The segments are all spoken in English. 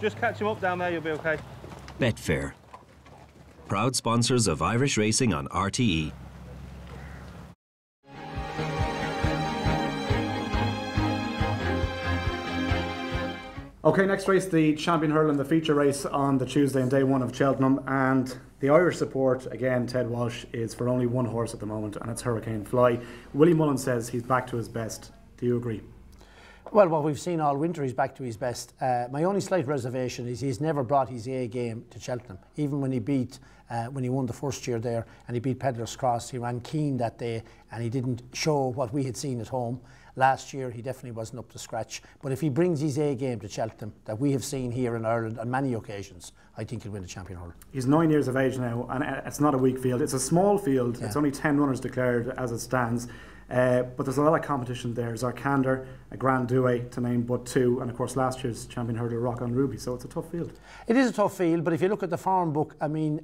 Just catch him up down there, you'll be okay. Betfair, proud sponsors of Irish racing on RTE. Okay, next race, the Champion Hurling, the feature race on the Tuesday and day one of Cheltenham, and the Irish support, again, Ted Walsh, is for only one horse at the moment, and it's Hurricane Fly. Willie Mullin says he's back to his best. Do you agree? Well, what we've seen all winter, he's back to his best. My only slight reservation is he's never brought his A game to Cheltenham. Even when he when he won the first year there and he beat Pedlar's Cross, he ran keen that day and he didn't show what we had seen at home. Last year, he definitely wasn't up to scratch. But if he brings his A game to Cheltenham, that we have seen here in Ireland on many occasions, I think he'll win the Champion Hurling. He's 9 years of age now, and it's not a weak field. It's a small field. Yeah. It's only 10 runners declared as it stands. But there's a lot of competition there. Zarkandar, a Grand Duet to name but two, and of course last year's champion hurdler Rock on Ruby, so it's a tough field. It is a tough field, but if you look at the form book, I mean,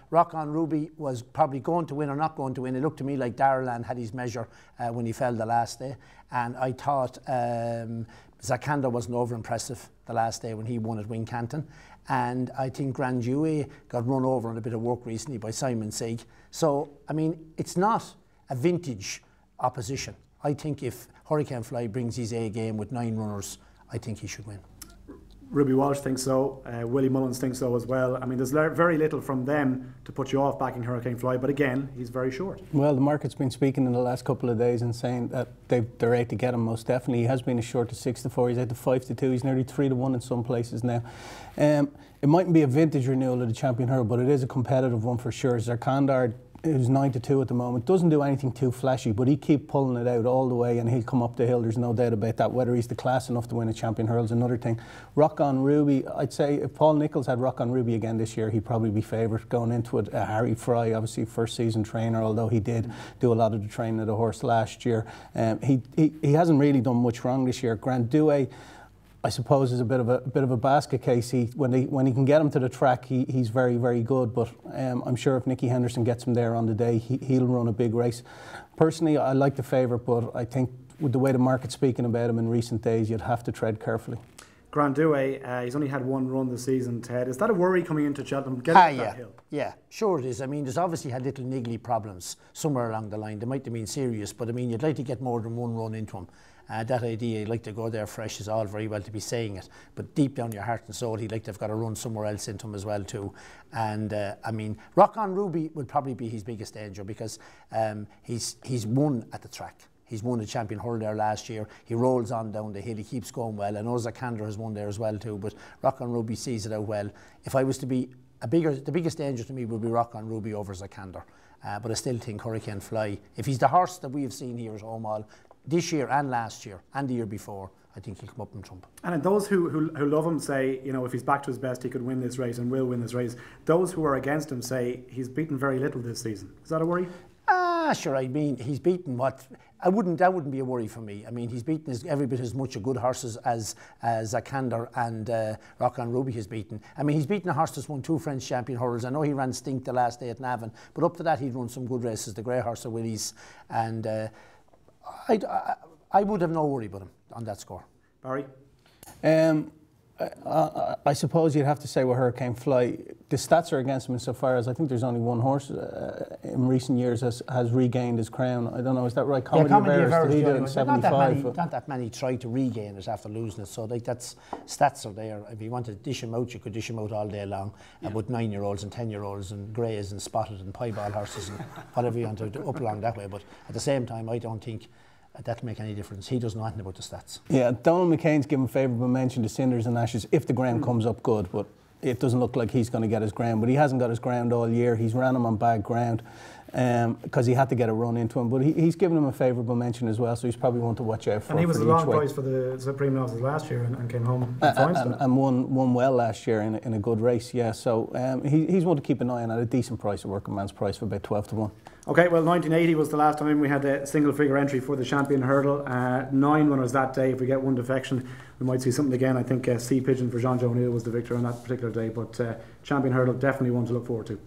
Rock on Ruby was probably going to win or not going to win. It looked to me like Darragh had his measure when he fell the last day, and I thought Zarkandar wasn't over impressive the last day when he won at Wincanton, and I think Grand Duet got run over on a bit of work recently by Simon Sieg. So, I mean, it's not a vintage opposition. I think if Hurricane Fly brings his A game with 9 runners, I think he should win. Ruby Walsh thinks so, Willie Mullins thinks so as well. I mean, there's very little from them to put you off backing Hurricane Fly, but again, he's very short. Well, the market's been speaking in the last couple of days and saying that they're out to get him, most definitely. He has been as short as 6-4, he's out to 5-2, he's nearly 3-1 in some places now. It mightn't be a vintage renewal of the Champion Hurl, but it is a competitive one for sure. Zarkandar, who's 9-2 at the moment, doesn't do anything too flashy, but he keep pulling it out all the way and he'll come up the hill, there's no doubt about that. Whether he's the class enough to win a Champion Hurl is another thing. Rock on Ruby, I'd say if Paul Nicholls had Rock on Ruby again this year, he'd probably be favourite going into it. Harry Fry, obviously first season trainer, although he did do a lot of the training of the horse last year. He hasn't really done much wrong this year. Grand Duet, I suppose, is a bit of a basket case. When he can get him to the track, he's very, very good. But I'm sure if Nicky Henderson gets him there on the day, he'll run a big race. Personally, I like the favourite, but I think with the way the market's speaking about him in recent days, you'd have to tread carefully. Grand Duet, he's only had one run this season, Ted. Is that a worry coming into Cheltenham? That hill? Yeah, sure it is. I mean, there's obviously had little niggly problems somewhere along the line. They might have been serious, but I mean, you'd like to get more than one run into him. That idea, he'd like to go there fresh, is all very well to be saying it, but deep down your heart and soul, he'd like to have got a run somewhere else into him as well too. And I mean, Rock on Ruby would probably be his biggest danger because he's won at the track. He's won the Champion Hurl there last year. He rolls on down the hill. He keeps going well. I know Zarkandar has won there as well too, but Rock on Ruby sees it out well. If I was to be the biggest danger to me would be Rock on Ruby over Zarkandar. But I still think Hurricane Fly, if he's the horse that we have seen here at home all this year and last year and the year before, I think he'll come up and trump. And those who love him say, you know, if he's back to his best, he could win this race and will win this race. Those who are against him say he's beaten very little this season. Is that a worry? Sure. I mean, he's beaten what that wouldn't be a worry for me. I mean, he's beaten every bit as much a good horses as Zarkandar and Rock on Ruby has beaten. I mean, he's beaten a horse that's won 2 French Champion Hurls. I know he ran Stink the last day at Navan, but up to that he'd run some good races. The grey horse of Willie's, and I would have no worry about him on that score. Barry? I suppose you'd have to say with Hurricane Fly, the stats are against him insofar as I think there's only one horse in recent years has regained his crown. I don't know, is that right? Comedy of Errors, he did in 75. Not that many tried to regain it after losing it, so like that's stats are there. If you want to dish him out, you could dish him out all day long, with 9-year-olds and 10-year-olds and greys and spotted and piebald horses and whatever you want to do up along that way. But at the same time, I don't think that'll make any difference. He doesn't know anything about the stats. Yeah, Donald McCain's given favourable mention to Cinders and Ashes if the ground comes up good, but it doesn't look like he's going to get his ground. But he hasn't got his ground all year. He's ran him on bad ground because he had to get a run into him. But he's given him a favourable mention as well, so he's probably one to watch out for. And he was the long prize for the Supreme Novices last year and came home and won well last year in a good race. Yeah, so he's one to keep an eye on at a decent price, a working man's price for about 12-1. Okay, well, 1980 was the last time we had a single-figure entry for the Champion Hurdle. 9 runners that day. If we get one defection, we might see something again. I think Sea Pigeon for Jean-Jo O'Neill was the victor on that particular day, but Champion Hurdle, definitely one to look forward to.